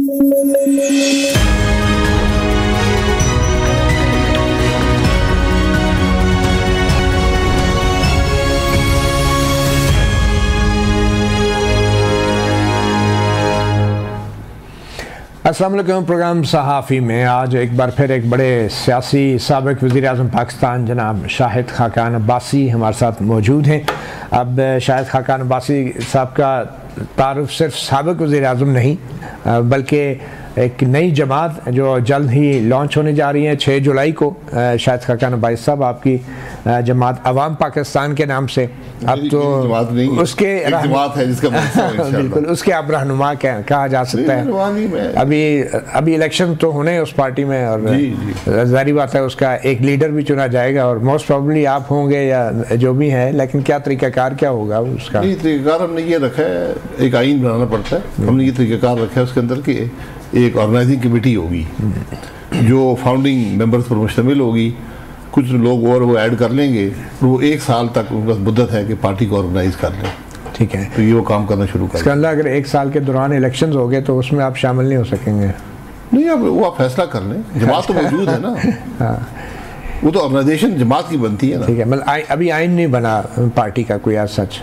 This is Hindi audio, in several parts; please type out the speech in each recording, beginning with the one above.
अस्सलाम वालेकुम। प्रोग्राम सहाफ़ी में आज एक बार फिर एक बड़े सियासी साबिक़ वज़ीर-ए-आज़म पाकिस्तान जनाब शाहिद खाकान अब्बासी हमारे साथ मौजूद हैं। अब शाहिद खाकान अब्बासी साहब का तारुफ सिर्फ साबिक़ वज़ीर-ए-आज़म नहीं बल्कि एक नई जमात जो जल्द ही लॉन्च होने जा रही है 6 जुलाई को। शाहिद खाकान अब्बासी साहब आपकी जमात अवाम पाकिस्तान के नाम से अब तो उसके जमात है जिसका बिल्कुल उसके आप रहनुमा कहा जा सकता है। अभी इलेक्शन तो होने हैं उस पार्टी में और जाहिर बात है उसका एक लीडर भी चुना जाएगा और मोस्ट प्रोबेबली आप होंगे या जो भी है, लेकिन क्या तरीक़ाकार क्या होगा उसका? तरीक़ाकार हमने ये रखा है, एक आइन बनाना पड़ता है। हमने ये तरीक़ाकार रखा है उसके अंदर की एक ऑर्गेनाइजिंग कमेटी होगी जो फाउंडिंग मेंबर्स पर मुश्तमिल होगी। कुछ लोग और वो ऐड कर लेंगे, वो 1 साल तक उनका मुद्दत है कि पार्टी को ऑर्गेनाइज कर लें। ठीक है, तो ये वो काम करना शुरू कर। अगर 1 साल के दौरान इलेक्शंस हो गए तो उसमें आप शामिल नहीं हो सकेंगे? नहीं, अब वो आप फैसला कर लें, जमात तो मौजूद है ना। हाँ, वो तो ऑर्गेनाइजेशन जमात की बनती है ना। ठीक है, मतलब अभी आइन नहीं बना पार्टी का कोई आज सच?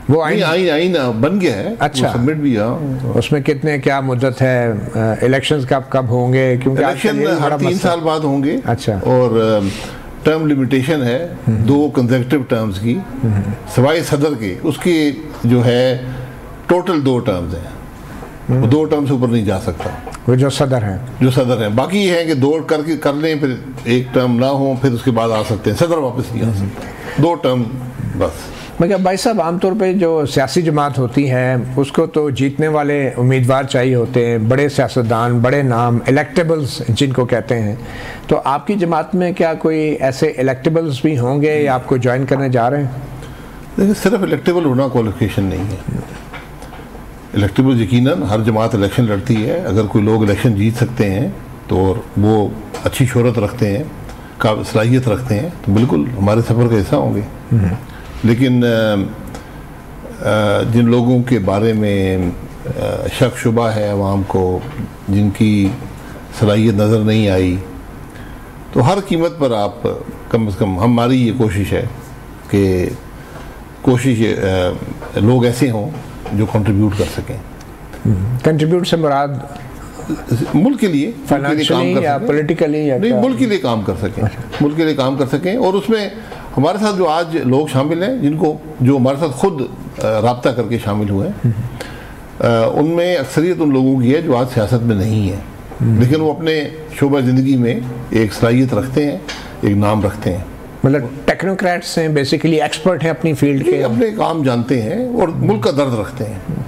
वो आइन बन गया है। अच्छा, सबमिट भी है। उसमें कितने क्या मुद्दत है? इलेक्शंस कब होंगे? क्योंकि इलेक्शन हर 3 साल बाद होंगे। अच्छा, और टर्म लिमिटेशन है 2 कंसेक्यूटिव टर्म्स की, सवाई सदर के उसकी जो है टोटल 2 टर्म्स हैं। वो 2 टर्म से ऊपर नहीं जा सकता वो जो सदर है। बाकी ये है कि 2 कर लें, फिर 1 टर्म ना हो, फिर उसके बाद आ सकते हैं, सदर वापस नहीं आ सकते। 2 टर्म बस। मगर भाई साहब, आमतौर पे जो सियासी जमात होती है उसको तो जीतने वाले उम्मीदवार चाहिए होते हैं, बड़े सियासतदान, बड़े नाम, इलेक्टेबल्स जिनको कहते हैं। तो आपकी जमात में क्या कोई ऐसे इलेक्टेबल्स भी होंगे या आपको ज्वाइन करने जा रहे हैं? देखिए, सिर्फ इलेक्टेबल होना क्वालिफिकेशन नहीं है। इलेक्टेबल यकीनन हर जमात इलेक्शन लड़ती है। अगर कोई लोग इलेक्शन जीत सकते हैं तो वो अच्छी शोहरत रखते हैं, सलाहियत रखते हैं, तो बिल्कुल हमारे सफ़र का हिस्सा होंगे। लेकिन जिन लोगों के बारे में शक शुबा है अवाम को, जिनकी सलाहियत नज़र नहीं आई, तो हर कीमत पर आप कम से कम, हमारी ये कोशिश है कि लोग ऐसे हों जो कंट्रीब्यूट कर सकें। कंट्रीब्यूट से मुराद मुल्क के लिए, फाइनेंशियली या पॉलिटिकली? नहीं, मुल्क के लिए काम कर सकें। मुल्क के लिए काम कर सकें। और उसमें हमारे साथ जो आज लोग शामिल हैं, जो हमारे साथ खुद राब्ता करके शामिल हुए हैं, उनमें अक्सरियत उन लोगों की है जो आज सियासत में नहीं है, लेकिन वो अपने शोबा ज़िंदगी में एक सलाहियत रखते हैं, एक नाम रखते हैं। मतलब टेक्नोक्रेट्स हैं, बेसिकली एक्सपर्ट हैं अपनी फील्ड के, अपने काम जानते हैं और मुल्क का दर्द रखते हैं।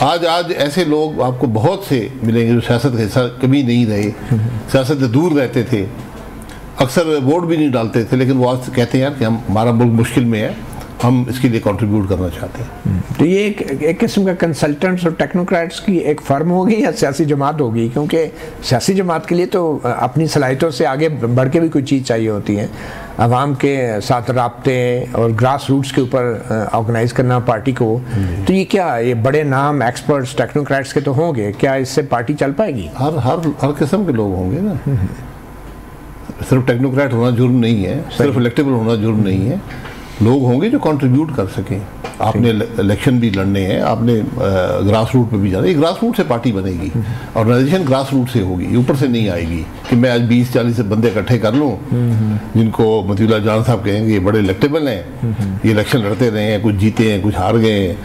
आज ऐसे लोग आपको बहुत से मिलेंगे जो सियासत का हिस्सा कभी नहीं रहे, सियासत से दूर रहते थे, अक्सर वोट भी नहीं डालते थे, लेकिन वो आज कहते हैं यार कि हमारा मुल्क मुश्किल में है, हम इसके लिए कंट्रीब्यूट करना चाहते हैं। तो ये एक किस्म का कंसल्टेंट्स और टेक्नोक्रेट्स की एक फर्म होगी या सियासी जमात होगी? क्योंकि सियासी जमात के लिए तो अपनी सलाहियतों से आगे बढ़ के भी कोई चीज़ चाहिए होती है, आवाम के साथ राब्ते और ग्रास रूट्स के ऊपर ऑर्गेनाइज करना पार्टी को। तो ये क्या, ये बड़े नाम एक्सपर्ट्स टेक्नोक्रेट्स के तो होंगे, क्या इससे पार्टी चल पाएगी? हर किस्म के लोग होंगे ना। सिर्फ टेक्नोक्रेट होना जुर्म नहीं है, सिर्फ इलेक्टेबल होना जुर्म नहीं है। लोग होंगे जो कंट्रीब्यूट कर सकें। आपने इलेक्शन भी लड़ने हैं, आपने ग्रास रूट पे भी जाना है। ग्रास रूट से पार्टी बनेगी, ऑर्गेनाइजेशन ग्रास रूट से होगी, ऊपर से नहीं आएगी कि मैं आज 20-40 बंदे इकट्ठे कर लूँ जिनको मतीउल्लाह जान साहब कहेंगे ये बड़े इलेक्टेबल हैं, ये इलेक्शन लड़ते रहे हैं, कुछ जीते हैं, कुछ हार गए हैं।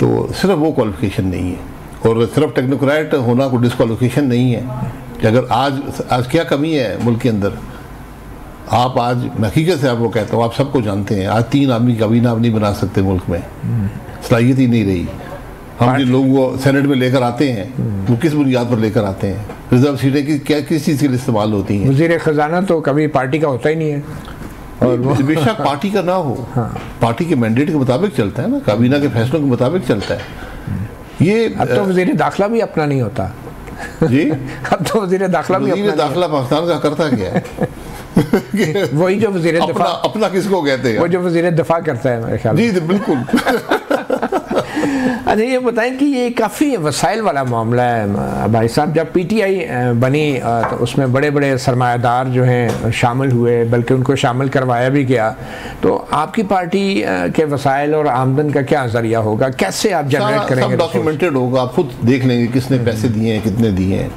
तो सिर्फ वो क्वालिफिकेशन नहीं है, और सिर्फ टेक्नोक्रेट होना कोई डिस्क्वालिफिकेशन नहीं है। कि अगर आज क्या कमी है मुल्क के अंदर, आप आज मैं हकीकत से आपको कहता हूँ, आप सबको जानते हैं, आज 3 आदमी काबीना आप नहीं बना सकते मुल्क में, सलाहियत ही नहीं रही। हम जिन लोगों को सेनेट में लेकर आते हैं वो किस बुनियाद पर लेकर आते हैं? रिजर्व सीटें किस चीज़ के लिए इस्तेमाल होती हैं? वज़ीर ख़जाना तो कभी पार्टी का होता ही नहीं है, और बेशक पार्टी का ना हो, पार्टी के मैंडेट के मुताबिक चलता है ना, काबीना के फैसलों के मुताबिक चलता है। ये अब तो वज़ीर दाखिला भी अपना नहीं होता जी। अब तो वज़ीर दाखिला भी वज़ीर दाखिला पाकिस्तान का करता क्या है? वही जो वज़ीर अपना किसको कहते हैं? वो जो वज़ीर दफा करता है मेरे ख्याल। जी बिल्कुल। अच्छा ये बताएं कि ये काफ़ी वसाइल वाला मामला है भाई साहब। जब पीटीआई बनी तो उसमें बड़े बड़े सरमायादार जो हैं शामिल हुए, बल्कि उनको शामिल करवाया भी गया। तो आपकी पार्टी के वसाइल और आमदन का क्या जरिया होगा, कैसे आप जनरेट करेंगे? सब डॉक्यूमेंटेड होगा, आप खुद देख लेंगे किसने पैसे दिए हैं, कितने दिए हैं,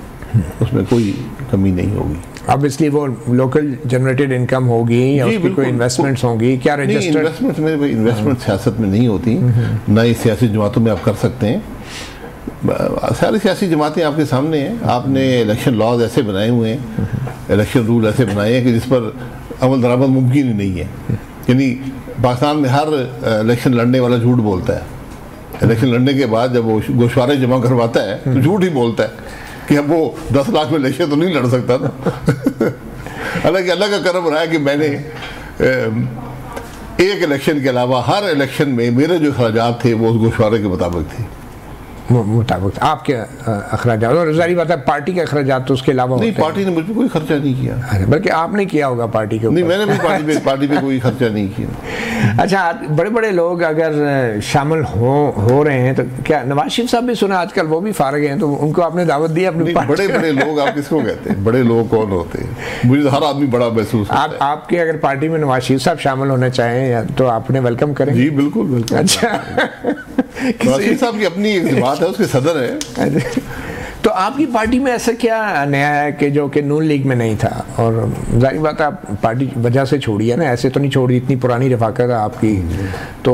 उसमें कोई कमी नहीं होगी। अब इसलिए वो लोकल जनरेटेड इनकम होगी या उसकी कोई इन्वेस्टमेंट्स होंगी, क्या रजिस्टर्ड? इन्वेस्टमेंट में इन्वेस्टमेंट सियासत में नहीं होती, ना ही सियासी जमातों में आप कर सकते हैं। सारी सियासी जमातें आपके सामने हैं। आपने इलेक्शन लॉज ऐसे बनाए हुए हैं, इलेक्शन रूल ऐसे बनाए हैं कि जिस पर अमल दरामद मुमकिन ही नहीं है। यानी पाकिस्तान में हर इलेक्शन लड़ने वाला झूठ बोलता है। इलेक्शन लड़ने के बाद जब वो गोशवारे जमा करवाता है तो झूठ ही बोलता है कि अब वो 10 लाख में इलेक्शन तो नहीं लड़ सकता ना। हालांकि अल्लाह का करम रहा है कि मैंने एक इलेक्शन के अलावा हर इलेक्शन में मेरे जो अखराजात थे वो उस गोशवारे के मुताबिक थे। आपके अखराजात, और जारी बात है पार्टी के अखराजात तो उसके अलावा नहीं, पार्टी ने मुझ पर कोई खर्चा नहीं किया। बल्कि आपने किया होगा पार्टी के ऊपर। नहीं, मैंने भी पार्टी पे कोई खर्चा नहीं किया। अच्छा, बड़े बड़े लोग अगर शामिल हो रहे हैं तो क्या नवाज शरीफ साहब भी सुना आजकल वो भी फारग हैं, तो उनको आपने दावत दी अपनी पार्टी? बड़े बड़े लोग आप किसको कहते हैं? बड़े लोग कौन होते हैं? मुझे तो हर आदमी बड़ा महसूस होता है। आपके अगर पार्टी में नवाज शरीफ साहब शामिल होना चाहें तो आपने वेलकम करें? जी बिल्कुल बिल्कुल। अच्छा, नवाज शरीफ साहब की अपनी एक बात है, उसके सदर है। तो आपकी पार्टी में ऐसा क्या नया है कि जो कि नून लीग में नहीं था? और जाहिर बात है आप पार्टी वजह से छोड़ी है ना, ऐसे तो नहीं छोड़ी, इतनी पुरानी रफाकत है आपकी। तो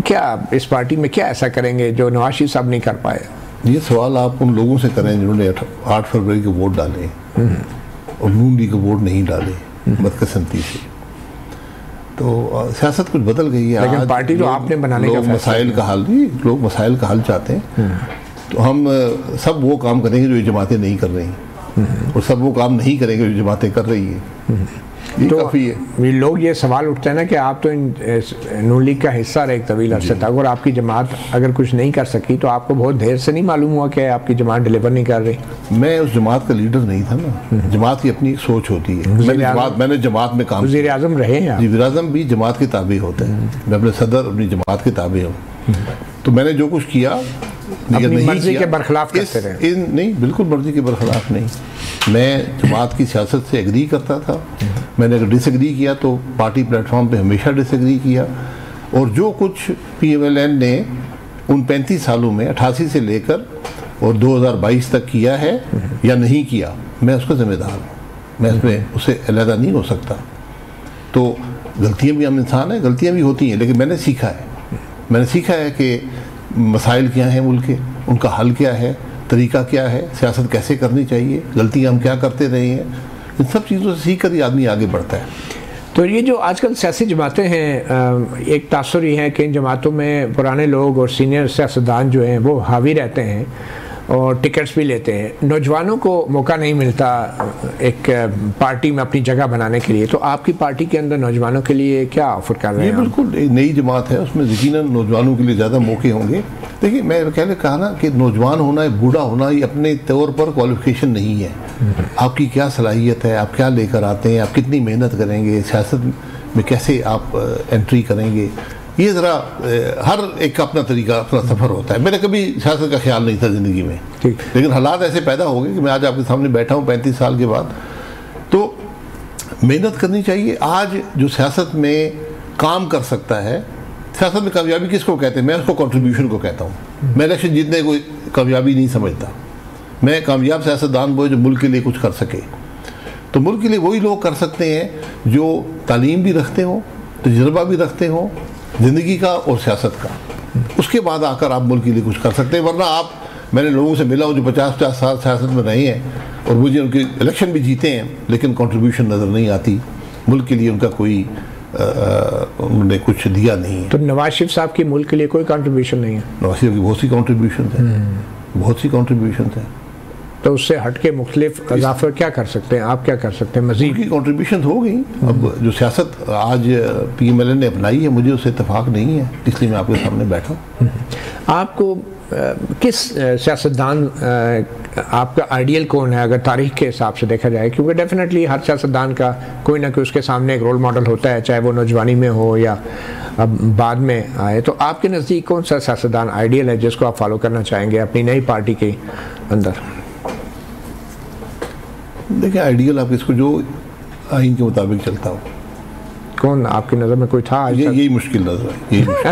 क्या इस पार्टी में क्या ऐसा करेंगे जो नवाज शरीफ साहब नहीं कर पाए? ये सवाल आप उन लोगों से करें जिन्होंने 8 फरवरी को वोट डाले और नून लीग को वोट नहीं डाले बदकिस्मती से। तो सियासत कुछ बदल गई है। लेकिन पार्टी तो आपने बनाने का मसाइल का हल नहीं, लोग मसाइल का हल चाहते हैं। तो हम सब वो काम करेंगे जो ये जमातें नहीं कर रही, और सब वो काम नहीं करेंगे जो जमातें कर रही है। ये तो काफ़ी है। लोग ये सवाल उठते हैं ना कि आप तो नून लीग का हिस्सा रहे एक तवील अरसे तक, और आपकी जमात अगर कुछ नहीं कर सकी तो आपको बहुत देर से नहीं मालूम हुआ कि आपकी जमात डिलीवर नहीं कर रही? मैं उस जमात का लीडर नहीं था ना। जमात की अपनी एक सोच होती है। मैंने जमात में काम, वज़ीर आज़म रहे हैं। वज़ीर आज़म भी जमात के ताबे होते हैं। मैं अपने सदर अपनी जमात के ताबे हूँ। तो मैंने जो कुछ किया अपनी मर्जी के बरखिलाफ करते रहे? नहीं, बिल्कुल मर्जी के बरखिलाफ नहीं। मैं जमात की सियासत से एग्री करता था। मैंने अगर डिसएग्री किया तो पार्टी प्लेटफॉर्म पे हमेशा डिसएग्री किया। और जो कुछ PMLN ने उन 35 सालों में 88 से लेकर और 2022 तक किया है या नहीं किया, मैं उसका जिम्मेदार हूँ। मैं उसमें उससे अलहदा नहीं हो सकता। तो गलतियाँ भी, हम इंसान हैं, गलतियाँ भी होती हैं, लेकिन मैंने सीखा है कि मसाइल क्या हैं मुल्क के, उनका हल क्या है, तरीका क्या है, सियासत कैसे करनी चाहिए, गलतियाँ हम क्या करते रहे हैं। इन सब चीज़ों से सीख कर ही आदमी आगे बढ़ता है। तो ये जो आजकल सियासी जमातें हैं, एक तासुर ये है कि इन जमातों में पुराने लोग और सीनियर सियासतदान जो हैं वो हावी रहते हैं और टिकट्स भी लेते हैं। नौजवानों को मौका नहीं मिलता एक पार्टी में अपनी जगह बनाने के लिए। तो आपकी पार्टी के अंदर नौजवानों के लिए क्या ऑफर कर रहे हैं? ये बिल्कुल एक नई जमात है, उसमें यकीनन नौजवानों के लिए ज़्यादा मौके होंगे। देखिए, मैं पहले कहा ना कि नौजवान होना या बूढ़ा होना ये अपने तौर पर क्वालिफिकेशन नहीं है। आपकी क्या सलाहियत है, आप क्या लेकर आते हैं, आप कितनी मेहनत करेंगे, सियासत में कैसे आप एंट्री करेंगे, ये ज़रा हर एक का अपना तरीका, अपना सफ़र होता है। मेरा कभी सियासत का ख्याल नहीं था ज़िंदगी में, लेकिन हालात ऐसे पैदा हो गए कि मैं आज आपके सामने बैठा हूँ 35 साल के बाद। तो मेहनत करनी चाहिए। आज जो सियासत में काम कर सकता है, सियासत में कामयाबी किसको कहते हैं? मैं उसको कंट्रीब्यूशन को कहता हूँ। मैं इलेक्शन जीतने को कामयाबी नहीं समझता। मैं कामयाब सियासतदान वो जो मुल्क के लिए कुछ कर सके। तो मुल्क के लिए वही लोग कर सकते हैं जो तालीम भी रखते हों, तजुर्बा भी रखते हों ज़िंदगी का और सियासत का। उसके बाद आकर आप मुल्क के लिए कुछ कर सकते हैं। वरना आप, मैंने लोगों से मिला हूँ जो 50-50 साल सियासत में रहे हैं और मुझे उनके इलेक्शन भी जीते हैं, लेकिन कंट्रीब्यूशन नज़र नहीं आती। मुल्क के लिए उनका कोई उन्होंने कुछ दिया नहीं है। तो नवाज शरीफ साहब की मुल्क के लिए कोई कंट्रीब्यूशन नहीं है? नवाज शरीफ की बहुत सी कंट्रीब्यूशन है, बहुत सी कंट्रीब्यूशन है। तो उससे हट के मुख्तलिफ इजाफे क्या कर सकते हैं? आप क्या कर सकते हैं मज़ीद? उनकी कंट्रीब्यूशन हो गई। अब जो सियासत आज PMLN ने अपनाई है, मुझे उससे इत्तेफाक नहीं है, इसलिए मैं आपके सामने बैठा हूँ। आपको किस सियासतदान आपका आइडियल कौन है अगर तारीख के हिसाब से देखा जाए? क्योंकि डेफिनेटली हर सियासतदान का कोई ना कोई उसके सामने एक रोल मॉडल होता है, चाहे वो नौजवानी में हो या अब बाद में आए, तो आपके नज़दीक कौन सा सियासतदान आइडियल है जिसको आप फॉलो करना चाहेंगे अपनी नई पार्टी के अंदर? देखिए, आइडियल आप इसको जो आइन के मुताबिक चलता हो। कौन आपकी नज़र में कोई था? यही मुश्किल नजर है, यही मुश्किल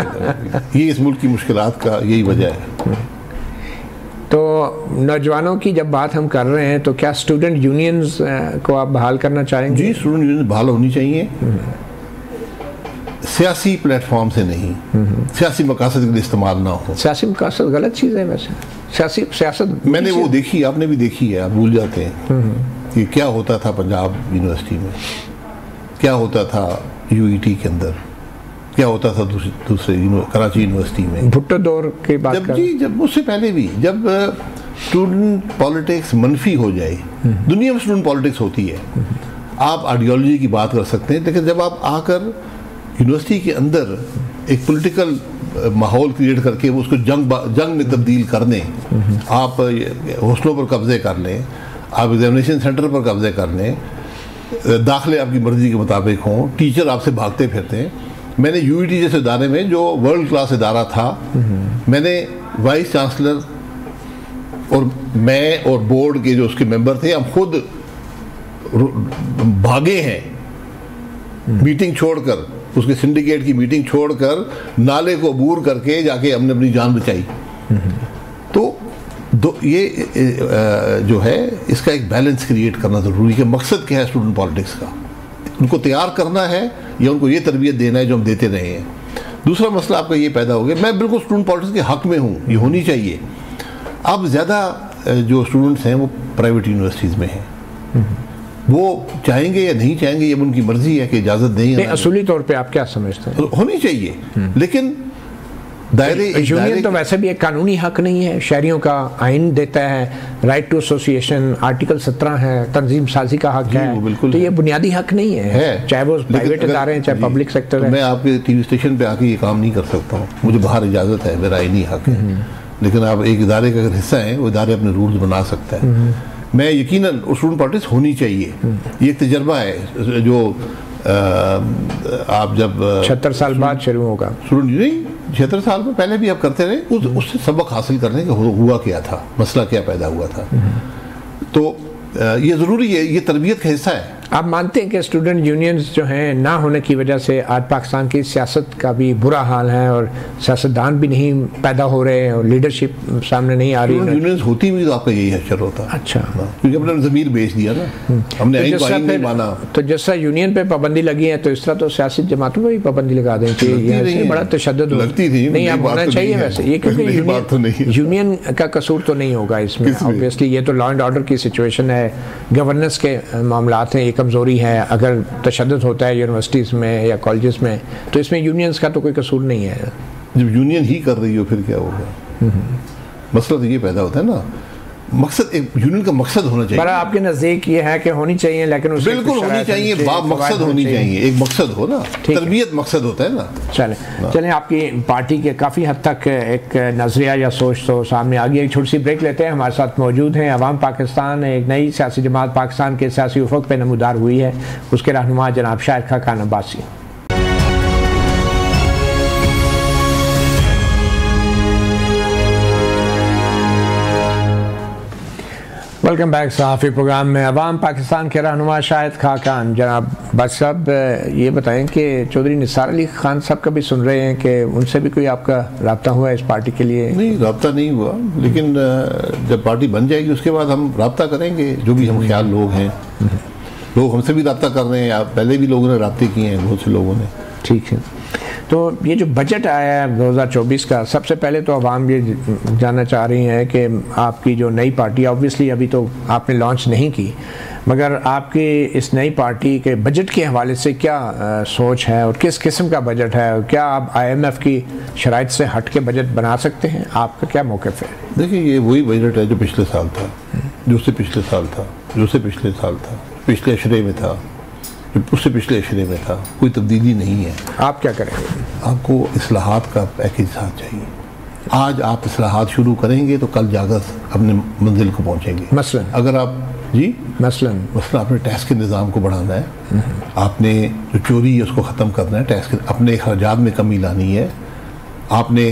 है। ये इस मुल्क की मुश्किलात का यही वजह है। तो नौजवानों की जब बात हम कर रहे हैं तो क्या स्टूडेंट यूनियंस को आप बहाल करना चाहेंगे? जी, स्टूडेंट यूनियन बहाल होनी चाहिए, सियासी प्लेटफॉर्म से नहीं, सियासी मकासद के लिए इस्तेमाल ना हो। सियासी मकासद गलत चीज़ है वैसे, सियासत मैंने वो देखी, आपने भी देखी है, आप भूल जाते हैं कि क्या होता था पंजाब यूनिवर्सिटी में, क्या होता था यूईटी के अंदर, क्या होता था दूसरे कराची यूनिवर्सिटी में। भुट्टो दौर की बात जब उससे पहले भी, जब स्टूडेंट पॉलिटिक्स मनफी हो जाए, दुनिया में स्टूडेंट पॉलिटिक्स होती है, आप आइडियोलॉजी की बात कर सकते हैं, लेकिन जब आप आकर यूनिवर्सिटी के अंदर एक पॉलिटिकल माहौल क्रिएट करके वो उसको जंग में तब्दील कर दें, आप हॉस्टलों पर कब्जे कर लें, आप एग्जामिनेशन सेंटर पर कब्जे कर लें, दाखिले आपकी मर्जी के मुताबिक हों, टीचर आपसे भागते फिरते हैं। मैंने यूईटी जैसे इदारे में, जो वर्ल्ड क्लास इदारा था, मैंने वाइस चांसलर और मैं और बोर्ड के जो उसके मेंबर थे, हम खुद भागे हैं मीटिंग छोड़कर, उसके सिंडिकेट की मीटिंग छोड़कर नाले को अबूर करके जाके हमने अपनी जान बचाई। तो ये जो है, इसका एक बैलेंस क्रिएट करना ज़रूरी है। मकसद क्या है स्टूडेंट पॉलिटिक्स का? उनको तैयार करना है या उनको ये तरबियत देना है जो हम देते रहे हैं? दूसरा मसला आपका ये पैदा हो गया, मैं बिल्कुल स्टूडेंट पॉलिटिक्स के हक में हूँ, ये होनी चाहिए। अब ज़्यादा जो स्टूडेंट्स हैं वो प्राइवेट यूनिवर्सिटीज़ में हैं, वो चाहेंगे या नहीं चाहेंगे, ये उनकी मर्जी है कि इजाज़त दें। असूली तौर पे आप क्या समझते हैं? होनी चाहिए, लेकिन दायरे यूनियन तो वैसे भी एक कानूनी हक नहीं है, शहरियों का आइन देता है, राइट टू एसोसिएशन, आर्टिकल 17 है, तंजीम साजी का हक है, तो ये बुनियादी हक नहीं है, चाहे वो प्राइवेट इदारे हैं चाहे पब्लिक सेक्टर है। मैं आपके टीवी स्टेशन पे आके ये काम नहीं कर सकता हूँ, मुझे बाहर इजाज़त है, मेरा आइनी हक है, लेकिन आप एक इदारे का अगर हिस्सा हैं, वो इदारे अपने रूल्स बना सकता है। मैं यकीनन स्टूडेंट पॉलिटिक्स होनी चाहिए, ये एक तजर्बा है जो आप जब 76 साल बाद शुरू होगा। स्टूडेंट नहीं, 76 साल में पहले भी आप करते रहे, उससे सबक हासिल करने का हुआ क्या था, मसला क्या पैदा हुआ था। तो ये ज़रूरी है, ये तरबियत का हिस्सा है। आप मानते हैं कि स्टूडेंट यूनियंस जो हैं ना होने की वजह से आज पाकिस्तान की सियासत का भी बुरा हाल है और सियासतदान भी नहीं पैदा हो रहे हैं और लीडरशिप सामने नहीं आ रही? यूनियंस होती भी तो आपका यही हश्र होता। अच्छा, क्योंकि हमने ज़मीर बेच दिया ना, हमने आइन को आइन नहीं माना। तो जैसा यूनियन पे पाबंदी लगी है, तो इस तरह तो सियासी जमातों पर भी पाबंदी लगा देनी चाहिए। बड़ा तशद्दुद लगती थी, नहीं आप होना चाहिए वैसे ये, क्योंकि यूनियन का कसूर तो नहीं होगा इसमें। ऑब्वियसली ये तो लॉ एंड ऑर्डर की सिचुएशन है, गवर्नेंस के मामलात हैं, कमज़ोरी है। अगर तशद्दुद होता है यूनिवर्सिटीज़ में या कॉलेजेस में, तो इसमें यूनियंस का तो कोई कसूर नहीं है। जब यूनियन ही कर रही हो फिर क्या होगा? मसला तो ये पैदा होता है ना, मकसद, एक यूनियन का मकसद होना चाहिए। पर आपके नज़दीक ये है कि होनी चाहिए, लेकिन बिल्कुल होनी चाहिए, मकसद होनी चाहिए, एक मकसद हो ना, तरबियत मकसद होता है ना। चलें आपकी पार्टी के काफ़ी हद तक एक नज़रिया या सोच तो सामने आ गई। एक छोटी सी ब्रेक लेते हैं। हमारे साथ मौजूद हैं अवाम पाकिस्तान, एक नई सियासी जमात पाकिस्तान के सियासी उफ़क़ पे नमूदार हुई है, उसके रहनुमा जनाब शाहिद खाकान अब्बासी। Welcome back. सहाफ़ी प्रोग्राम में अवाम पाकिस्तान के रहनुमा शाहिद खाकान। जनाब बस साहब ये बताएं कि चौधरी निसार अली खान साहब का भी सुन रहे हैं कि उनसे भी कोई आपका रब्ता हुआ है इस पार्टी के लिए? नहीं, रब्ता नहीं हुआ, लेकिन जब पार्टी बन जाएगी उसके बाद हम रब्ता करेंगे। जो भी हम ख्याल लोग हैं, लोग हमसे भी रब्ता कर रहे हैं, पहले भी लोगों ने रब्ते किए हैं, बहुत से लोगों ने। ठीक है, तो ये जो बजट आया है 2024 का, सबसे पहले तो आवाम ये जानना चाह रही हैं कि आपकी जो नई पार्टी, ऑब्वियसली अभी तो आपने लॉन्च नहीं की, मगर आपकी इस नई पार्टी के बजट के हवाले से क्या सोच है और किस किस्म का बजट है? क्या आप IMF की शराइत से हट के बजट बना सकते हैं? आपका क्या मौक़िफ़ है? देखिए, ये वही बजट है जो पिछले साल था, जो उससे पिछले साल था, जो उससे पिछले साल था, पिछले अशरे में था, उससे पिछले अशरे में था, कोई तब्दीली नहीं है। आप क्या करेंगे? आपको इस्लाहात का पैकेज साथ चाहिए। आज आप इस्लाहात शुरू करेंगे तो कल जाकर अपने मंजिल को पहुंचेंगे। मसलन अगर आप जी मसलन आपने टैक्स के निज़ाम को बढ़ाना है, आपने जो चोरी है उसको ख़त्म करना है, टैक्स के अपने खर्चात में कमी लानी है, आपने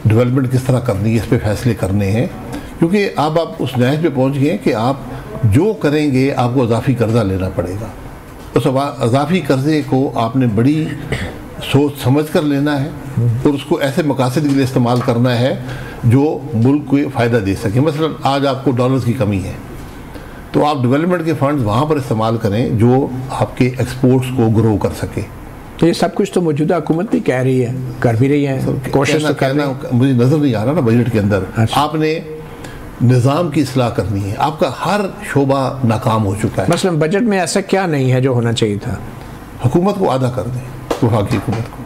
डेवलपमेंट किस तरह करनी है इस पे फैसले करने हैं। क्योंकि अब आप उस नहज पे पहुंच गए कि आप जो करेंगे आपको अजाफी कर्जा लेना पड़ेगा। उस अजाफी कर्जे को आपने बड़ी सोच समझ कर लेना है और उसको ऐसे मकासद के लिए इस्तेमाल करना है जो मुल्क को फ़ायदा दे सके। मसलन आज आपको डॉलर्स की कमी है तो आप डेवलपमेंट के फंड्स वहाँ पर इस्तेमाल करें जो आपके एक्सपोर्ट्स को ग्रो कर सके। तो ये सब कुछ तो मौजूदा हुकूमत भी कह रही है, कर भी रही है, कोशिश तो करना मुझे नज़र नहीं आ रहा ना बजट के अंदर। अच्छा। आपने निज़ाम की इस्लाह करनी है, आपका हर शोबा नाकाम हो चुका है। मसलन बजट में ऐसा क्या नहीं है जो होना चाहिए था? हुकूमत को आधा कर दें, वफाकी हुकूमत को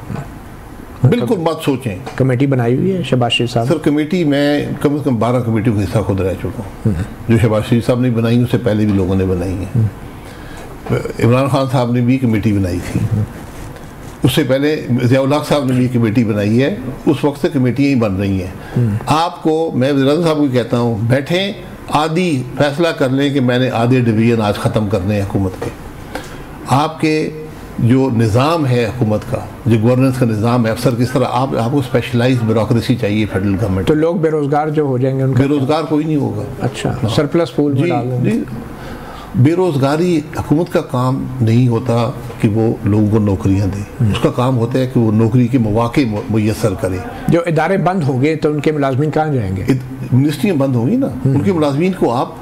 बिल्कुल मत सोचें। कमेटी बनाई हुई है शहबाज शरीफ साहब? सर कमेटी मैं कम से कम 12 कमेटी का हिस्सा खुद रह चुका हूँ। जो शहबाज शरीफ साहब ने बनाई उससे पहले भी लोगों ने बनाई है। इमरान खान साहब ने भी कमेटी बनाई थी, उससे पहले ज़िया-उल हक साहब ने भी कमेटी बनाई है, उस वक्त से कमेटियाँ ही बन रही हैं। आपको मैं वज़ीर साहब को कहता हूँ बैठें, आधी फैसला कर लें कि मैंने आधे डिवीज़न आज ख़त्म करने हैं हुकूमत के। आपके जो निज़ाम है हुकूमत का, जो गवर्नेंस का निज़ाम है, अफसर किस तरह आपको स्पेशलाइज्ड ब्यूरोक्रेसी चाहिए फेडरल गवर्नमेंट। तो लोग बेरोज़गार जो हो जाएंगे उनका बेरोज़गार कोई नहीं होगा। अच्छा, सरप्लस पूल में डाल देंगे। बेरोज़गारी हुकूमत का काम नहीं होता कि वो लोगों को नौकरियां दे, उसका काम होता है कि वो नौकरी के मौके मुयस्सर करे। जो इदारे बंद हो गए तो उनके मुलाजमीन कहाँ जाएंगे? मिनिस्ट्रियाँ बंद होंगी ना, उनके मुलाजमीन को आप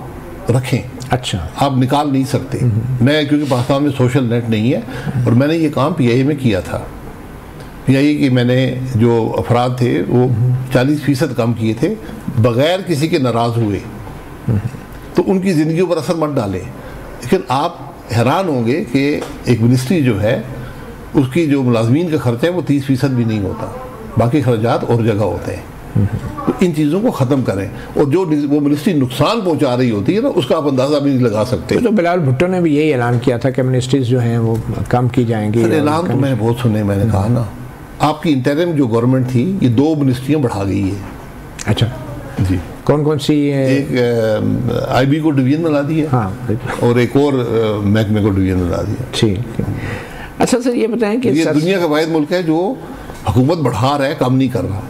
रखें। अच्छा, आप निकाल नहीं सकते। मैं क्योंकि पाकिस्तान में सोशल नेट नहीं है और मैंने ये काम PIA में किया था। PIA की मैंने जो अफराद थे वो 40% कम किए थे बग़ैर किसी के नाराज़ हुए, तो उनकी ज़िंदगी पर असर मत डालें। लेकिन आप हैरान होंगे कि एक मिनिस्ट्री जो है उसकी जो मुलाजमीन का खर्चा है वो 30% भी नहीं होता, बाकी खर्चात और जगह होते हैं। तो इन चीज़ों को ख़त्म करें और जो वो मिनिस्ट्री नुकसान पहुंचा रही होती है ना उसका आप अंदाज़ा भी नहीं लगा सकते। तो बिलावल भुट्टो ने भी यही ऐलान किया था कि मिनिस्ट्रीज जो हैं वो कम की जाएंगी। ऐलान तो मैंने बहुत सुने, मैंने कहा ना आपकी इंटरिम जो गवर्नमेंट थी ये 2 मिनिस्ट्रियाँ बढ़ा गई है। अच्छा जी, कौन कौन सी? एक IB को डिवीजन बना दिया, हाँ, और एक और महकमे को डिवीजन बना दिया। ठीक। अच्छा सर ये बताएं कि ये दुनिया का वाहिद मुल्क है जो हुकूमत बढ़ा रहा है, कम नहीं कर रहा।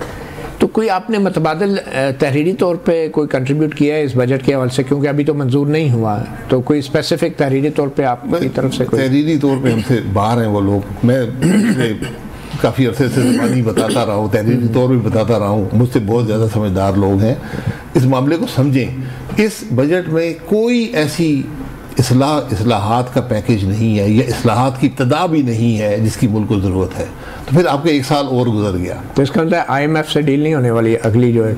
तो कोई आपने मतबादल तहरीरी तौर पे कोई कंट्रीब्यूट किया है इस बजट के हवाले से, क्योंकि अभी तो मंजूर नहीं हुआ, तो कोई स्पेसिफिक तहरीरी तौर पे आपकी तरफ से कोई? तहरीरी तौर पे हमसे बाहर हैं वो लोग, मैं काफ़ी अरसे से ज़बानी बताता रहा हूँ, तहरीरी तौर पर बताता रहा हूँ, मुझसे बहुत ज़्यादा समझदार लोग हैं, इस मामले को समझें। इस बजट में कोई ऐसी इस्लाहात का पैकेज नहीं है या इस्लाहात की इब्तदा भी नहीं है जिसकी मुल्क को ज़रूरत है। तो फिर आपका 1 साल और गुजर गया। तो इसका मतलब IMF से डील नहीं होने वाली अगली जो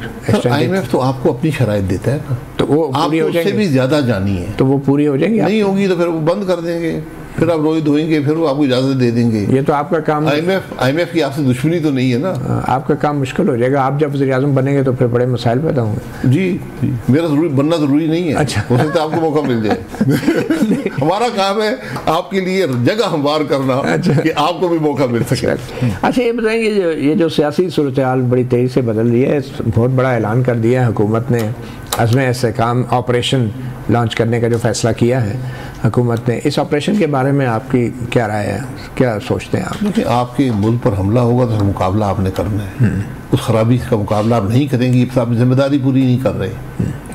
IMF तो आपको अपनी शराइत देता है ना, तो वो पूरी हो जाएगी, उससे भी ज़्यादा जानी है तो वो पूरी हो जाएंगी। नहीं होगी तो फिर वो बंद कर देंगे, फिर आप रोई धोएंगे, फिर वो आपको इजाज़त दे देंगे। ये तो आपका काम, IMF की आपसे दुश्मनी तो नहीं है ना। आपका काम मुश्किल हो जाएगा, आप जब वज़ीर आज़म बनेंगे तो फिर बड़े मसाइल पैदा होंगे। जी, मेरा बनना ज़रूरी नहीं है। अच्छा, हो सकता है आपको मौका मिल जाए। हमारा काम है आपके लिए जगह हमवार करना। अच्छा, कि आपको भी मौका मिल सके। अच्छा ये बताएंगे ये जो सियासी सूरत हाल बड़ी तेज़ी से बदल रही है, बहुत बड़ा ऐलान कर दिया है हुकूमत ने, अज़्म-ए-इस्तेहकाम ऑपरेशन लॉन्च करने का जो फैसला किया है हुकूमत ने, इस ऑपरेशन के बारे में आपकी क्या राय है, क्या सोचते हैं आप? देखिए, आपके मुल्क पर हमला होगा तो मुकाबला आपने करना है। उस खराबी का मुकाबला आप नहीं करेंगे, आप जिम्मेदारी पूरी नहीं कर रहे,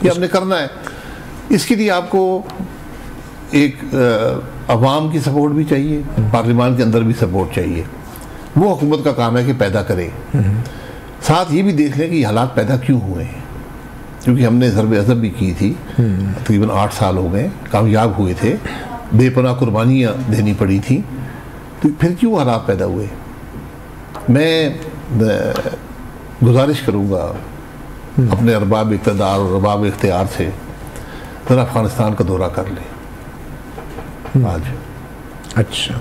ये आपने करना है। इसके लिए आपको एक अवाम की सपोर्ट भी चाहिए, पार्लियामान के अंदर भी सपोर्ट चाहिए। वो हुकूमत का काम है कि पैदा करे। साथ ये भी देख लें कि हालात पैदा क्यों हुए हैं, क्योंकि हमने ज़रब अज़ब भी की थी, तकरीबन 8 साल हो गए, कामयाब हुए थे, बेपनाह कुर्बानियाँ देनी पड़ी थी, तो फिर क्यों हालात पैदा हुए? मैं गुजारिश करूँगा अपने अरबाब इक़्तिदार और अरबाब इख्तियार से, ज़रा अफ़गानिस्तान का दौरा कर लें आज। अच्छा,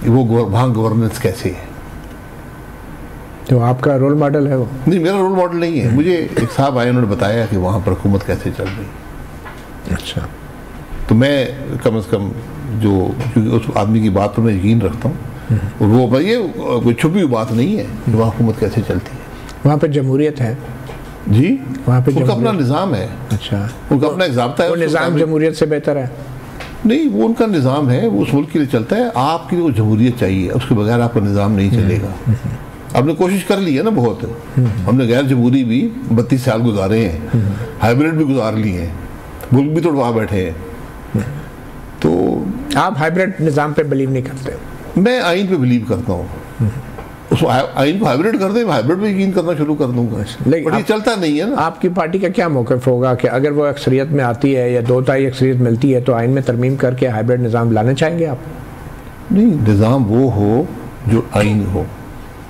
वो वहाँ गवर्नेंस कैसे है? तो आपका रोल मॉडल है वो? नहीं, मेरा रोल मॉडल नहीं है। मुझे एक साहब आए, उन्होंने बताया कि वहाँ पर हुकूमत कैसे चल रही है। अच्छा, तो मैं कम से कम जो, क्योंकि उस आदमी की बात पर मैं यकीन रखता हूँ, और वो ये कोई छुपी हुई बात नहीं है कि वहाँ हुकूमत कैसे चलती है। वहाँ पर जमहूरियत है? जी, वहाँ पे उनका अपना निज़ाम है। अच्छा, उनका अपना एक ज़ाब्ता है। वो निज़ाम जमहूरियत से बेहतर है? नहीं, वो उनका निज़ाम है, वो उस मुल्क के लिए चलता है। आपके लिए वो जमहूरियत चाहिए, उसके बगैर आपका निज़ाम नहीं चलेगा। आपने कोशिश कर ली है ना बहुत, हमने गैर जमहूरी भी 32 साल गुजारे हैं, हाइब्रिड भी गुजार लिए हैं, मुल्क भी तोड़वा बैठे हैं। तो आप हाइब्रिड निज़ाम पे बिलीव नहीं करते? मैं आइन पे बिलीव करता हूँ। उस आइन को हाइब्रिड कर दे, हाइब्रिड पे यकीन करना शुरू कर दूंगा, लेकिन ये चलता नहीं है ना। आपकी पार्टी का क्या मौक़िफ़ होगा कि अगर वो अक्सरियत में आती है या 2/3 अक्सरियत मिलती है तो आइन में तरमीम करके हाइब्रिड निज़ाम लाना चाहेंगे आप? नहीं, निज़ाम वो हो जो आइन हो।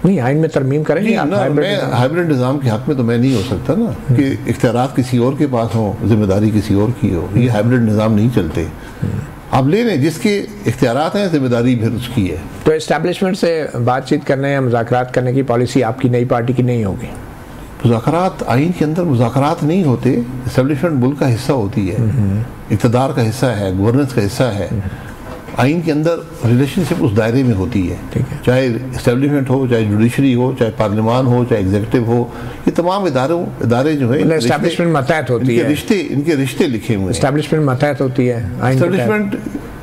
नहीं, आइन में तरमीम करेंगे आप? मैं हाइब्रिड निज़ाम के हक में तो मैं नहीं हो सकता ना कि इख्तियारात किसी और के पास हो, जिम्मेदारी किसी और की हो। ये हाइब्रिड निज़ाम नहीं चलते। आप ले लें, जिसके इख्तियारात हैं जिम्मेदारी फिर उसकी है। तो इस्टेब्लिशमेंट से बातचीत करने या मुज़ाकरात करने की पॉलिसी आपकी नई पार्टी की नहीं होगी? मुज़ाकरात, आइन के अंदर मुज़ाकरात नहीं होते। इस्टेब्लिशमेंट मुल्क का हिस्सा होती है, इक़्तिदार का हिस्सा है, गवर्नेंस का हिस्सा है। आइन के अंदर रिलेशनशिप उस दायरे में होती है, चाहे इस्टेब्लिशमेंट हो, चाहे जुडिशरी हो, चाहे पार्लियामान हो, चाहे एग्जीक्यूटिव हो। ये तमाम इदारे जो है इस्टेब्लिशमेंट मातहत होती है, इनके रिश्ते लिखे हुए हैं। इस्टेब्लिशमेंट मातहत होती है, इस्टेब्लिशमेंट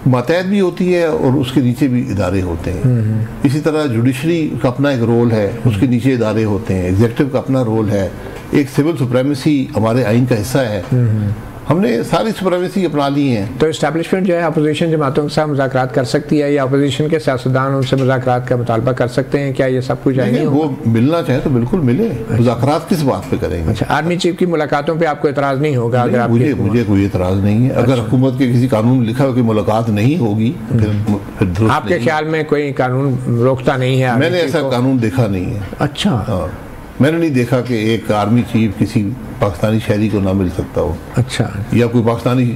मातहत भी होती है और उसके नीचे भी इदारे होते हैं। इसी तरह जुडिशरी का अपना एक रोल है, उसके नीचे इदारे होते हैं। एग्जीक्यूटिव का अपना रोल है। एक सिविल सुप्रीमेसी हमारे आइन का हिस्सा है। हमने सारी सुप्रीमेसी अपना ली है। तो इस्टेब्लिशमेंट जो है अपोजिशन जमातों के साथ मुज़ाकरात कर सकती है या अपोजिशन के सियासतदान उनसे मुज़ाकरात का मुतालबा कर सकते हैं? क्या ये सब कुछ आएंगे? वो मिलना चाहे तो बिल्कुल मिले। मुज़ाकरात किस बात पे करेंगे? अच्छा, आर्मी चीफ की मुलाकातों पे आपको एतराज़ नहीं होगा? अगर आप मुझे कोई एतराज़ नहीं है। अगर हुकूमत के किसी कानून में लिखा हो कि मुलाकात नहीं होगी, फिर आपके ख्याल में कोई कानून रोकता नहीं है? मैंने ऐसा कानून देखा नहीं है। अच्छा, मैंने नहीं देखा कि एक आर्मी चीफ किसी पाकिस्तानी शहरी को ना मिल सकता हो। अच्छा, या कोई पाकिस्तानी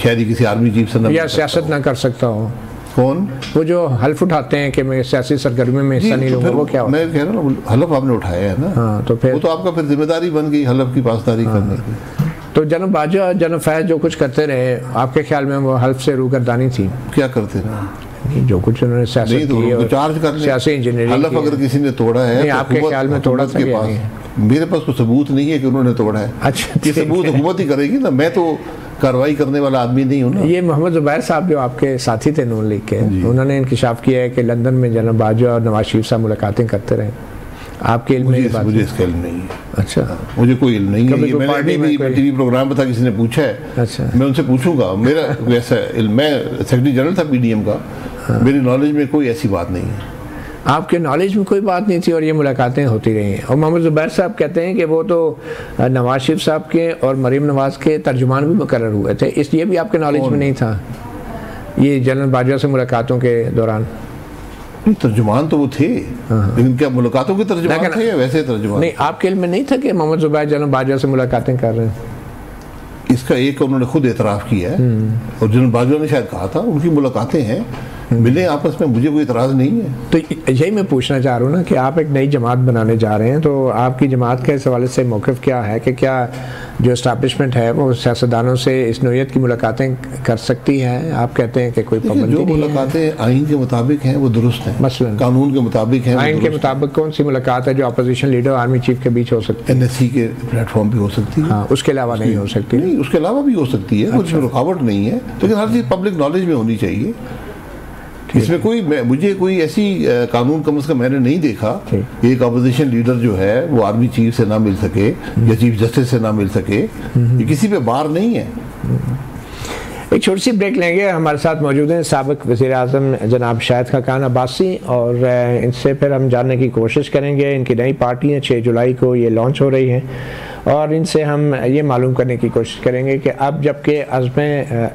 शहरी किसी आर्मी चीफ से ना, या सियासत ना कर सकता हो। कौन? वो जो हल्फ उठाते हैं कि मैं सियासी सरगर्मी में हिस्सा नहीं लूंगा, वो क्या होता है? मैं कह रहा हूँ हल्फ आपने उठाया है ना। हाँ, तो फिर वो तो आपका फिर जिम्मेदारी बन गई हल्फ की पासदारी करने की। तो जनरल बाजवा, जनरल फैज जो कुछ करते रहे, आपके ख्याल में वो हल्फ से रूगर्दानी थी? क्या करते रहे? जो कुछ उन्होंने सियासत की और चार्ज कर सियासी इंजीनियरिंग, हल्फ अगर किसी ने तोड़ा है तो आपके ख्याल में तोड़ा था? मेरे पास कोई सबूत नहीं है कि उन्होंने तोड़ा है। अच्छा, ये सबूत हुकूमत ही करेगी ना, मैं तो कार्रवाई करने वाला आदमी नहीं हूँ ना। ये मोहम्मद ज़ुबैर साहब जो आपके साथी थे नून लीग के, उन्होंने इंकशाफ किया है कि लंदन में जनरल बाजवा और नवाज शरीफ साहब मुलाकातें करते रहे। आपके इल्म में? मुझे इसका इल्म नहीं है। अच्छा, मुझे कोई इल्म नहीं है। मैंने भी टीवी प्रोग्राम पर था, किसी ने पूछा है। अच्छा, मैं उनसे पूछूंगा। मेरा वैसा इल्म, मैं सेक्रेटरी जनरल था पीडीएम का, मेरी नॉलेज में कोई ऐसी बात नहीं है। आपके नॉलेज में कोई बात नहीं थी और ये मुलाकातें होती रही हैं। और मोहम्मद ज़ुबैर साहब कहते हैं कि वो तो नवाज शरीफ साहब के और मरीम नवाज के तर्जुमान भी मुकर्रर हुए थे, इसलिए भी आपके नॉलेज में नहीं था ये जनरल बाजवा से मुलाकातों के दौरान? तर्जुमान तो वो थे, लेकिन क्या मुलाकातों के तर्जुमान थे या वैसे तर्जुमान? नहीं, आपके इल्म में नहीं था कि मोहम्मद ज़ुबैर जनरल बाजवा से मुलाकातें कर रहे हैं? इसका एक उन्होंने खुद एतराफ़ किया है और जनरल बाजवा ने शायद कहा था उनकी मुलाकातें हैं, मिले आपस में, मुझे कोई इतराज़ नहीं है। तो यही मैं पूछना चाह रहा हूँ ना कि आप एक नई जमात बनाने जा रहे हैं, तो आपकी जमात के इस हवाले से मौक़िफ़ क्या है कि क्या जो इस्टेब्लिशमेंट है वो सियासतदानों से इस नौइयत की मुलाकातें कर सकती है? आप कहते हैं कि कोई पाबंदी नहीं है। जो मुलाकातें आइन के मुताबिक हैं वो दुरुस्त हैं, मसलन कानून के मुताबिक हैं। आइन के मुताबिक कौन सी मुलाकात है जो अपोजिशन लीडर और आर्मी चीफ के बीच हो सकती है? NSC के प्लेटफॉर्म पे हो सकती है। हाँ, उसके अलावा नहीं हो सकती? नहीं, उसके अलावा भी हो सकती है, कुछ रुकावट नहीं है, लेकिन हर चीज़ पब्लिक नॉलेज में होनी चाहिए। इसमें कोई मुझे कोई ऐसी कानून कम से कम मैंने नहीं देखा कि एक अपोजिशन लीडर जो है वो आर्मी चीफ से ना मिल सके या चीफ जस्टिस से ना मिल सके। ये किसी पे बार नहीं है। एक छोटी सी ब्रेक लेंगे। हमारे साथ मौजूद हैं साबिक वज़ीर-ए-आज़म जनाब शाहिद खाकान अब्बासी, और इनसे फिर हम जानने की कोशिश करेंगे। इनकी नई पार्टी है, 6 जुलाई को ये लॉन्च हो रही है, और इनसे हम ये मालूम करने की कोशिश करेंगे कि अब जबकि अज़्म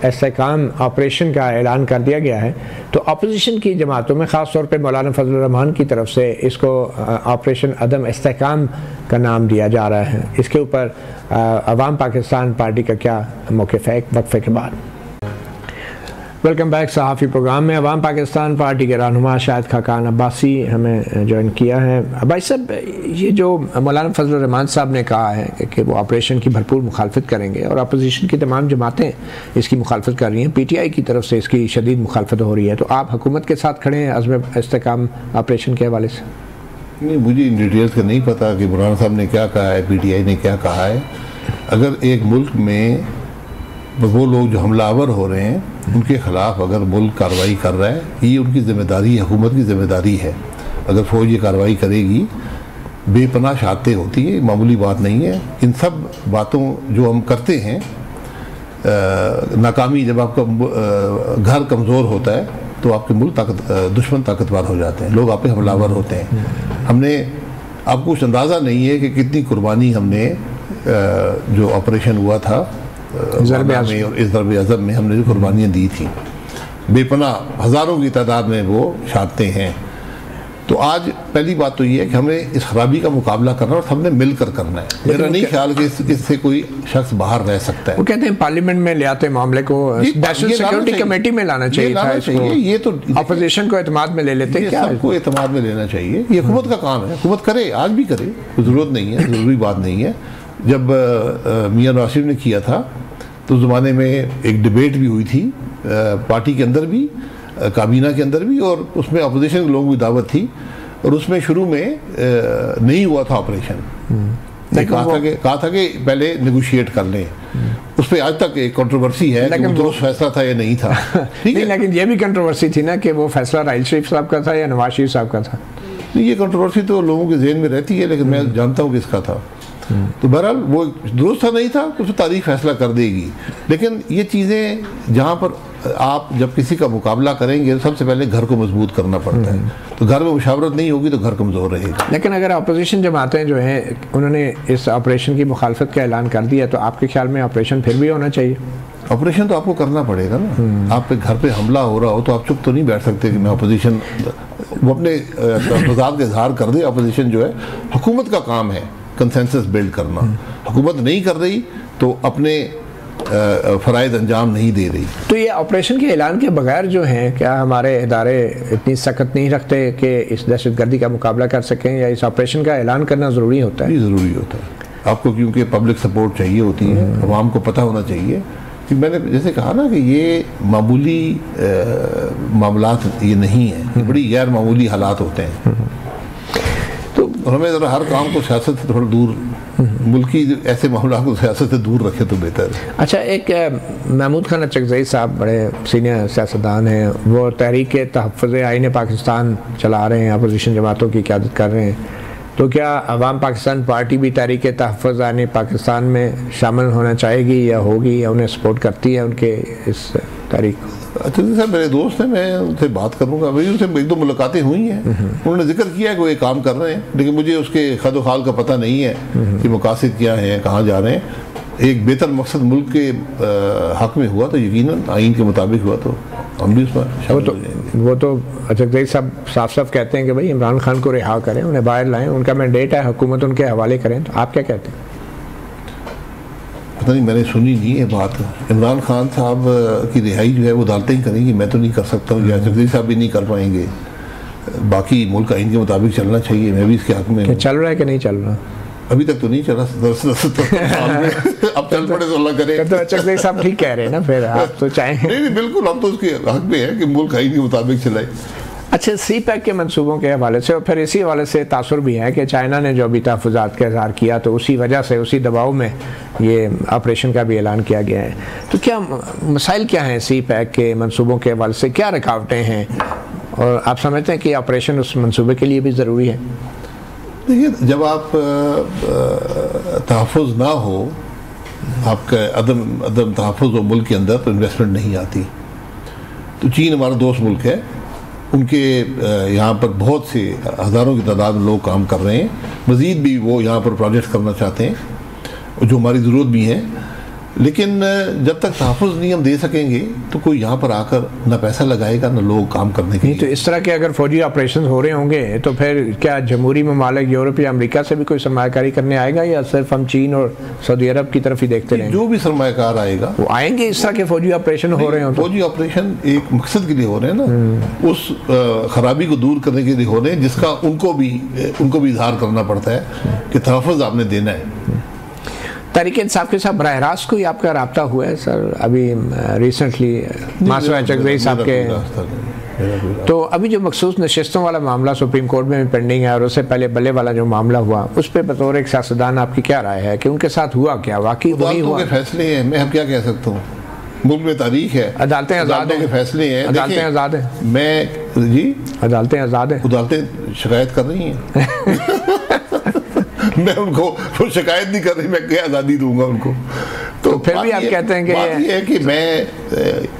इस्तेहकाम ऑपरेशन का ऐलान कर दिया गया है, तो अपोजिशन की जमातों में ख़ास तौर पे मौलाना फजलुर रहमान की तरफ से इसको ऑपरेशन अदम इस्तेहकाम का नाम दिया जा रहा है। इसके ऊपर अवाम पाकिस्तान पार्टी का क्या मौक़िफ़ है? एक वक्फे के बाद वेलकम बैक सहाफ़ी प्रोग्राम में। अवाम पाकिस्तान पार्टी के रहनुमा शाहिद खाकान अब्बासी हमें ज्वाइन किया है। भाई साहब, ये जो मौलाना फजलुर रहमान साहब ने कहा है कि वो ऑपरेशन की भरपूर मुखालफत करेंगे और अपोजिशन की तमाम जमातें इसकी मुखालफत कर रही हैं, PTI की तरफ से इसकी शदीद मुखालफत हो रही है, तो आप हुकूमत के साथ खड़े हैं अज़्म इस्तेहकाम ऑपरेशन के हवाले से? नहीं, मुझे इन डिटेल्स का नहीं पता कि बुरहान साहब ने क्या कहा है, पीटीआई ने क्या कहा है। अगर एक मुल्क में वो लोग जो हमलावर हो रहे हैं उनके ख़िलाफ़ अगर मुल्क कार्रवाई कर रहा है, ये उनकी ज़िम्मेदारी है, हुकूमत की ज़िम्मेदारी है। अगर फ़ौज ये कार्रवाई करेगी, बेपनाह शहादतें होती है, मामूली बात नहीं है। इन सब बातों जो हम करते हैं, नाकामी, जब आपका घर कमज़ोर होता है तो आपके मुल्क दुश्मन ताकतवर हो जाते हैं, लोग आप पे हमलावर होते हैं। हमने, आपको कुछ अंदाज़ा नहीं है कि कितनी कुर्बानी हमने जो ऑपरेशन हुआ था में और इस ज़रब अज़ब में हमने जो कुर्बानियाँ दी थी, बेपनाह हज़ारों की तादाद में वो शहादतें हैं। तो आज पहली बात तो ये है कि हमें इस खराबी का मुकाबला करना और हमने मिलकर करना है। मेरा नहीं ख्याल कि इससे कोई शख्स बाहर रह सकता है। वो कहते हैं पार्लियामेंट में ले आते मामले को, नेशनल सिक्योरिटी कमेटी में लाना चाहिए था इसको। ये तो अपोजिशन को एतमाद में ले लेते हैं, क्या सबको एतमाद में लेना चाहिए। ये हुकूमत का काम है, हुकूमत करे, आज भी करे, ज़रूरत नहीं है, ज़रूरी बात नहीं है। जब मियां नासिर ने किया था तो ज़माने में एक डिबेट भी हुई थी, पार्टी के अंदर भी, काबीना के अंदर भी, और उसमें अपोजिशन के लोगों की दावत थी, और उसमें शुरू में नहीं हुआ था ऑपरेशन। कहा था कि पहले नेगोशिएट कर लें। उस पर आज तक एक कंट्रोवर्सी है कि वो फैसला था या नहीं था। ठीक है, लेकिन ये भी कंट्रोवर्सी थी ना कि वो फैसला राहिल शरीफ साहब का था या नवाज शरीफ साहब का था। ये कंट्रोवर्सी तो लोगों के जहन में रहती है, लेकिन मैं जानता हूँ किसका था। तो बहरहाल वो दुरुस्त था नहीं था, तो तारीख फैसला कर देगी। लेकिन ये चीज़ें जहाँ पर आप जब किसी का मुकाबला करेंगे तो सबसे पहले घर को मजबूत करना पड़ता है। तो घर में मुशावरत नहीं होगी तो घर कमज़ोर रहेगा। लेकिन अगर अपोजिशन जमातें जो हैं उन्होंने इस ऑपरेशन की मुखालफत का ऐलान कर दिया, तो आपके ख्याल में ऑपरेशन फिर भी होना चाहिए? ऑपरेशन तो आपको करना पड़ेगा ना। आप पे घर पे हमला हो रहा हो तो आप चुप तो नहीं बैठ सकते कि मैं अपोजिशन, वो अपने मजाक का इजहार कर दे। अपोजिशन जो है, हुकूमत का काम है कंसेंसस बिल्ड करना। हुकूमत नहीं कर रही तो अपने फ़राइज़ अंजाम नहीं दे रही। तो ये ऑपरेशन के ऐलान के बगैर जो हैं, क्या हमारे इदारे इतनी सख्त नहीं रखते कि इस दहशतगर्दी का मुकाबला कर सकें, या इस ऑपरेशन का ऐलान करना ज़रूरी होता है? ज़रूरी होता है आपको, क्योंकि पब्लिक सपोर्ट चाहिए होती है, अवाम को पता होना चाहिए कि मैंने जैसे कहा ना कि ये मामूली मामलात ये नहीं है, ये बड़ी गैर मामूली हालात होते हैं। तो हमें ज़रा हर काम को सियासत से थोड़ा दूर, मुल्की ऐसे मामला को सियासत से दूर रखे तो बेहतर है। अच्छा, एक महमूद खान अचकज़ई साहब बड़े सीनियर सियासतदान हैं, वो तहरीक तहफ़्फ़ुज़ आईन पाकिस्तान चला रहे हैं, अपोजिशन जमातों की क़यादत कर रहे हैं। तो क्या अवाम पाकिस्तान पार्टी भी तहरीक तहफ़्फ़ुज़ आईन पाकिस्तान में शामिल होना चाहेगी या होगी, या उन्हें सपोर्ट करती है उनके इस तहरीक? अच्छा साहब, मेरे दोस्त हैं, मैं उनसे बात करूँगा। मेरी उनसे एक दो मुलाकातें हुई हैं, उन्होंने जिक्र किया है कि वो ये काम कर रहे हैं, लेकिन मुझे उसके खद खाल का पता नहीं है कि मकासद क्या हैं, कहाँ जा रहे हैं। एक बेहतर मकसद मुल्क के हक में हुआ तो यकीनन आइन के मुताबिक हुआ तो हम भी उसमें वो तो अचकज़ई साहब साफ साफ कहते हैं कि भाई इमरान खान को रिहा करें, उन्हें बाहर लाएं, उनका मैंडेट है, हुकूमत उनके हवाले करें। तो आप क्या कहते हैं? पता नहीं, मैंने सुनी नहीं है बात। इमरान खान साहब की रिहाई जो है वो अदालतें ही करेंगी, मैं तो नहीं कर सकता हूँ, या अचकज़ई साहब भी नहीं कर पाएंगे। बाकी मुल्क आइन के मुताबिक चलना चाहिए, मैं भी इसके हक में। चल रहा है कि नहीं चल रहा? अभी तक तो नहीं चला। अब चल पड़े तो अल्लाह करे। तो अचकज़ई साहब ठीक कह रहे हैं ना, फिर आप तो चाहेंगे? नहीं बिल्कुल, हम तो उसके हक में है कि मुल्क आइन के मुताबिक चलाए। अच्छा, सी पैक के मंसूबों के हवाले से, और फिर इसी हवाले से तासुर भी है कि चाइना ने जो अभी तहफ़्फ़ुज़ात का इज़हार किया, तो उसी वजह से, उसी दबाव में ये ऑपरेशन का भी ऐलान किया गया है। तो क्या मसाइल क्या हैं सी पैक के मंसूबों के हवाले से, क्या रुकावटें हैं, और आप समझते हैं कि ऑपरेशन उस मंसूबे के लिए भी ज़रूरी है? देखिए, जब आप तहफ़्फ़ुज़ ना हो, आपका अदम तहफ़्फ़ुज़ हो मुल्क के अंदर, तो इन्वेस्टमेंट नहीं आती। तो चीन हमारा दोस्त मुल्क है, उनके यहाँ पर बहुत से हज़ारों की तादाद में लोग काम कर रहे हैं। मज़ीद भी वो यहाँ पर प्रोजेक्ट करना चाहते हैं जो हमारी ज़रूरत भी है। लेकिन जब तक तहफ़्फ़ुज़ नहीं हम दे सकेंगे तो कोई यहाँ पर आकर ना पैसा लगाएगा ना लोग काम करने के लिए। तो इस तरह के अगर फौजी ऑपरेशन हो रहे होंगे तो फिर क्या जमहूरी ममालिक यूरोप या अमेरिका से भी कोई सरमायाकारी करने आएगा, या सिर्फ हम चीन और सऊदी अरब की तरफ ही देखते रहेंगे? जो भी सरमायाकार आएगा वो आएंगे। इस तरह के फौजी ऑपरेशन हो रहे हो, फौजी ऑपरेशन एक मकसद के लिए हो रहे हैं ना, उस खराबी को दूर करने के लिए हो रहे हैं, जिसका उनको भी इजहार करना पड़ता है कि तहफ़्फ़ुज़ आपने देना है। तहरीक इंसाफ के साथ बराह रास्त कोई आपका रब्ता हुआ है सर? अभी रिसेंटली मासूम चकजई साहब के, तो अभी जो मखसूस नशिस्तों वाला मामला सुप्रीम कोर्ट में पेंडिंग है और उससे पहले बल्ले वाला जो मामला हुआ, उस पर बतौर एक सियासतदान आपकी क्या राय है कि उनके साथ हुआ क्या? वाकई वही हुआ? फैसले हैं, मैं अब क्या कह सकता हूँ, मुल्क में तारीख है, अदालतें आज़ाद हैं, फैसले हैं, अदालतें आज़ाद हैं, मैं जी अदालतें आज़ाद हैं, अदालतें शिकायत कर रही हैं मैं उनको वो शिकायत नहीं कर रही, मैं क्या आज़ादी दूंगा उनको? तो फिर भी आप कहते हैं कि बात ये है कि मैं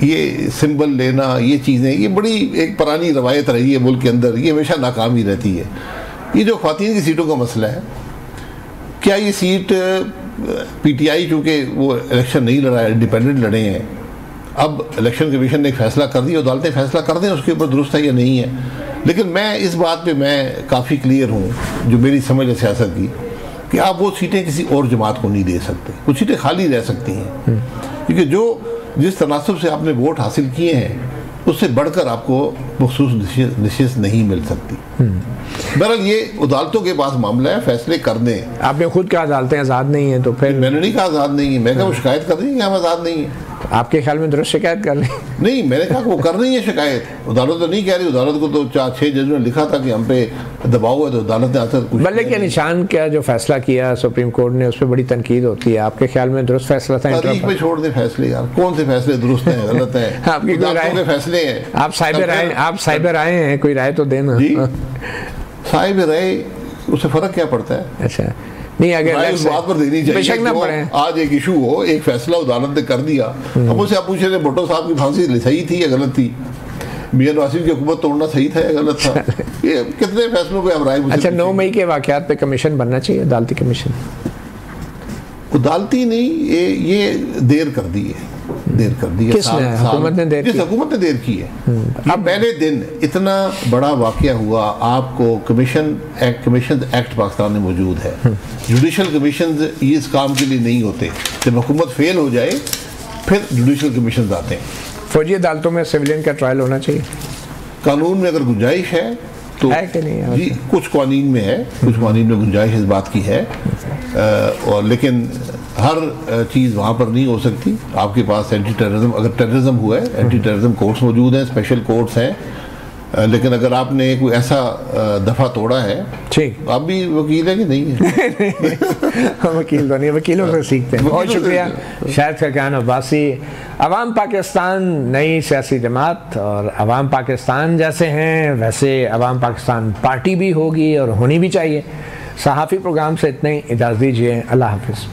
ये सिंबल लेना, ये चीज़ें, ये बड़ी एक पुरानी रवायत रही है मुल्क के अंदर, ये हमेशा नाकाम ही रहती है। ये जो ख्वातीन की सीटों का मसला है, क्या ये सीट पीटीआई चूँकि वो इलेक्शन नहीं लड़ा है, इंडिपेंडेंट लड़े हैं, अब इलेक्शन कमीशन ने एक फैसला कर दिया, अदालतें फैसला कर दें उसके ऊपर दुरुस्त है या नहीं है। लेकिन मैं इस बात पे मैं काफ़ी क्लियर हूँ, जो मेरी समझ है सियासत की, कि आप वो सीटें किसी और जमात को नहीं दे सकते, कुछ सीटें खाली रह सकती हैं, क्योंकि जो जिस तनासब से आपने वोट हासिल किए हैं उससे बढ़कर आपको मखसूस नशिस्त नहीं मिल सकती। बहरहाल ये अदालतों के पास मामला है, फैसले कर दें। आपने खुद कहा अदालतें आज़ाद नहीं है, तो फिर मैंने नहीं कहा आज़ाद नहीं है, मैं क्या वो शिकायत कर रही है कि हम आज़ाद नहीं है? आपके ख्याल में दुरुस्त शिकायत कर रही? नहीं, मैंने कहा वो कर रही है शिकायत, अदालत तो नहीं कह रही, अदालत को तो 4-6 जज ने लिखा था कि हम पे दबाव है, तो अदालत ने आकर कुछ बल्ले के निशान क्या जो फैसला किया सुप्रीम कोर्ट ने, उस पर बड़ी तनकीद होती है, आपके ख्याल में दुरुस्त फैसला था? तारीख पे छोड़ दे फैसले यार, कौन से फैसले दुरुस्त हैं गलत हैं? आपकी कोई राय? फैसले हैं, आप साइबर आए हैं, कोई राय तो देना। साहिब राय, उससे फर्क क्या पड़ता है? अच्छा नहीं, अगर उस बात पर देनी चाहिए ना पड़े। आज एक इशू हो, एक फैसला अदालत ने कर दिया, अब उसे आप पूछ रहे भुट्टो साहब की फांसी सही थी या गलत थी, मियां नवाज की हुकूमत तोड़ना सही था या गलत था? ये कितने फैसलों पे आप राय? अच्छा, 9 मई के वाकयात पे कमीशन बनना चाहिए, अदालती कमीशन? अदालती नहीं, ये देर कर दी है, देर कर दी है। किसने? हुकूमत ने देर की? हुकूमत ने देर की है। अब पहले दिन इतना बड़ा वाकया हुआ, आपको कमीशन एक्ट पाकिस्तान में मौजूद है, जुडिशल कमीशन ये इस काम के लिए नहीं होते, जब हुकूमत फेल हो जाए फिर जुडिशल कमीशन आते हैं। फौजी अदालतों में सिविलियन का ट्रायल होना चाहिए? कानून में अगर गुंजाइश है तो है कि नहीं है? जी, कुछ कानून में है, कुछ कानून में गुंजाइश इस बात की है, और लेकिन हर चीज़ वहाँ पर नहीं हो सकती। आपके पास एंटी टेररिज्म, अगर टेररिज्म हुआ है, एंटी टेररिज्म कोर्ट्स मौजूद हैं, स्पेशल कोर्ट्स हैं, लेकिन अगर आपने कोई ऐसा दफ़ा तोड़ा है, ठीक, आप भी वकील है कि नहीं है? वकील तो नहीं, वकीलों से सीखते हैं। बहुत शुक्रिया शाहिद खाकान अब्बासी। अवाम पाकिस्तान नई सियासी जमात, और अवाम पाकिस्तान जैसे हैं वैसे अवाम पाकिस्तान पार्टी भी होगी और होनी भी चाहिए। सहाफ़ी प्रोग्राम से इतना ही, इजाज़त दीजिए, अल्लाह हाफ़िज़।